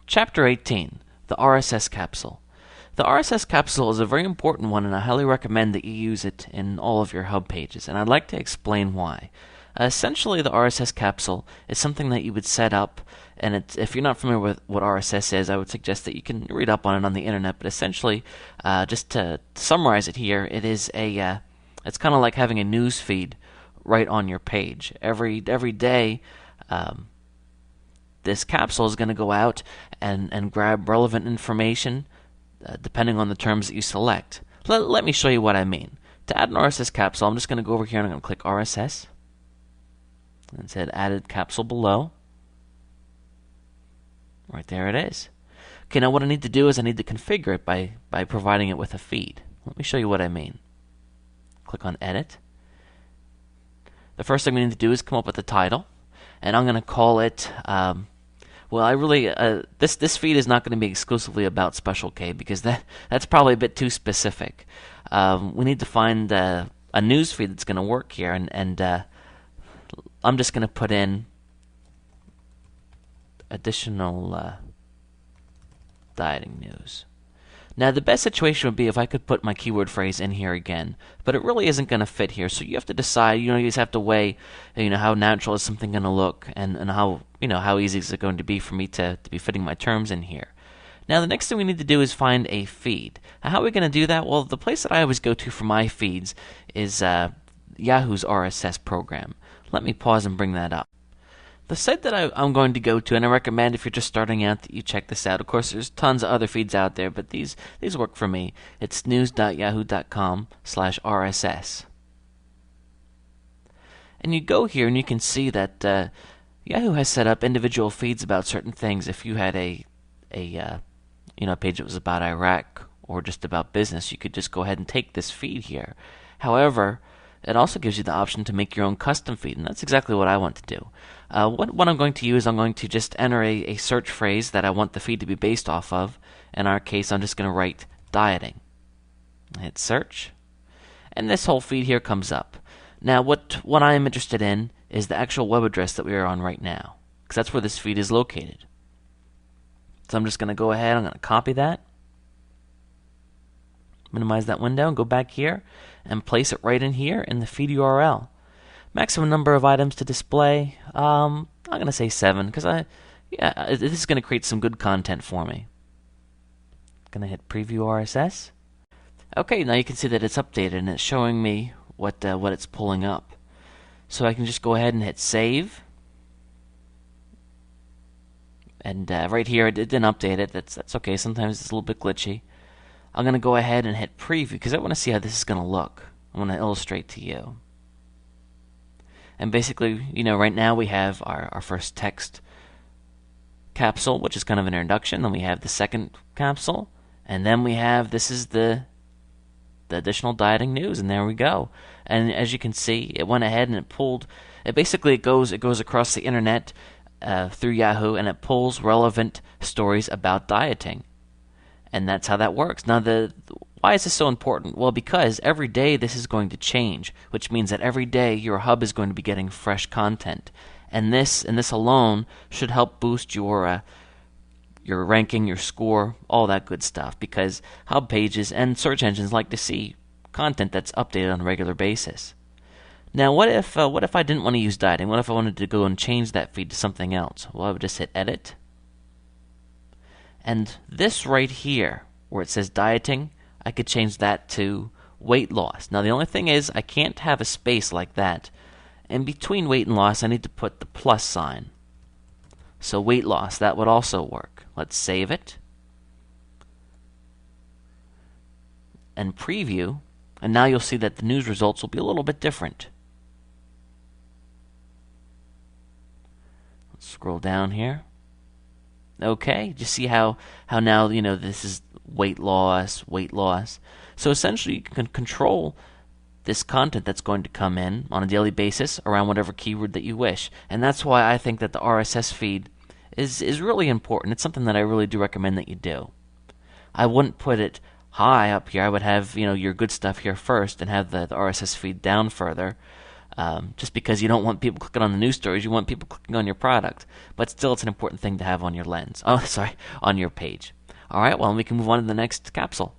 Chapter 18, the RSS capsule. The RSS capsule is a very important one, and I highly recommend that you use it in all of your hub pages, and I'd like to explain why. Essentially, the RSS capsule is something that you would set up, and if you're not familiar with what RSS is, I would suggest that you can read up on it on the internet, but essentially, just to summarize it here, it's kind of like having a news feed right on your page. Every day, this capsule is going to go out and grab relevant information depending on the terms that you select. Let me show you what I mean. To add an RSS capsule, I'm just going to go over here and I'm going to click RSS. And it said added capsule below. Right there it is. Okay, now what I need to do is I need to configure it by providing it with a feed. Let me show you what I mean. Click on Edit. The first thing we need to do is come up with the title. And I'm going to call it, this feed is not going to be exclusively about Special K because that's probably a bit too specific. We need to find a news feed that's going to work here, and I'm just going to put in additional dieting news. Now, the best situation would be if I could put my keyword phrase in here again, but it really isn't going to fit here. So you have to decide. You just have to weigh, how natural is something going to look, and how easy is it going to be for me to be fitting my terms in here. Now, the next thing we need to do is find a feed. Now, how are we going to do that? Well, the place that I always go to for my feeds is Yahoo's RSS program. Let me pause and bring that up. The site that I'm going to go to, and I recommend if you're just starting out that you check this out. Of course, there's tons of other feeds out there, but these work for me. It's news.yahoo.com/RSS. And you go here and you can see that Yahoo has set up individual feeds about certain things. If you had a page that was about Iraq or just about business, you could just go ahead and take this feed here. However, it also gives you the option to make your own custom feed, and that's exactly what I want to do. What I'm going to use, I'm going to just enter a search phrase that I want the feed to be based off of. In our case, I'm just going to write dieting. Hit search, and this whole feed here comes up. Now, what I'm interested in is the actual web address that we are on right now, because that's where this feed is located. So I'm just going to go ahead, I'm going to copy that, minimize that window, and go back here and place it right in here in the feed URL. Maximum number of items to display, I'm going to say 7 because this is going to create some good content for me. Going to hit Preview RSS. Okay, now you can see that it's updated and it's showing me what it's pulling up. So I can just go ahead and hit Save. And right here, it didn't update it. That's okay. Sometimes it's a little bit glitchy. I'm going to go ahead and hit Preview because I want to see how this is going to look. I want to illustrate to you. And basically, right now we have our first text capsule, which is kind of an introduction. Then we have the second capsule. And then we have, this is the additional dieting news, and there we go. And as you can see, it went ahead and it pulled, it goes across the internet through Yahoo, and it pulls relevant stories about dieting. And that's how that works. Now, why is this so important? Well, because every day this is going to change, which means that every day your hub is going to be getting fresh content. And this alone should help boost your ranking, your score, all that good stuff, because hub pages and search engines like to see content that's updated on a regular basis. Now, what if I didn't want to use dieting? What if I wanted to go and change that feed to something else? Well, I would just hit Edit. And this right here, where it says dieting, I could change that to weight loss. Now, the only thing is I can't have a space like that. In between weight and loss, I need to put the plus sign. So weight loss, that would also work. Let's save it. And preview. And now you'll see that the news results will be a little bit different. Let's scroll down here. Okay, you see how now, this is weight loss. So essentially you can control this content that's going to come in on a daily basis around whatever keyword that you wish. And that's why I think that the RSS feed is really important. It's something that I really do recommend that you do. I wouldn't put it high up here. I would have, your good stuff here first and have the RSS feed down further. Just because you don't want people clicking on the news stories, you want people clicking on your product. But still, it's an important thing to have on your lens. Oh, sorry, on your page. All right, well, we can move on to the next capsule.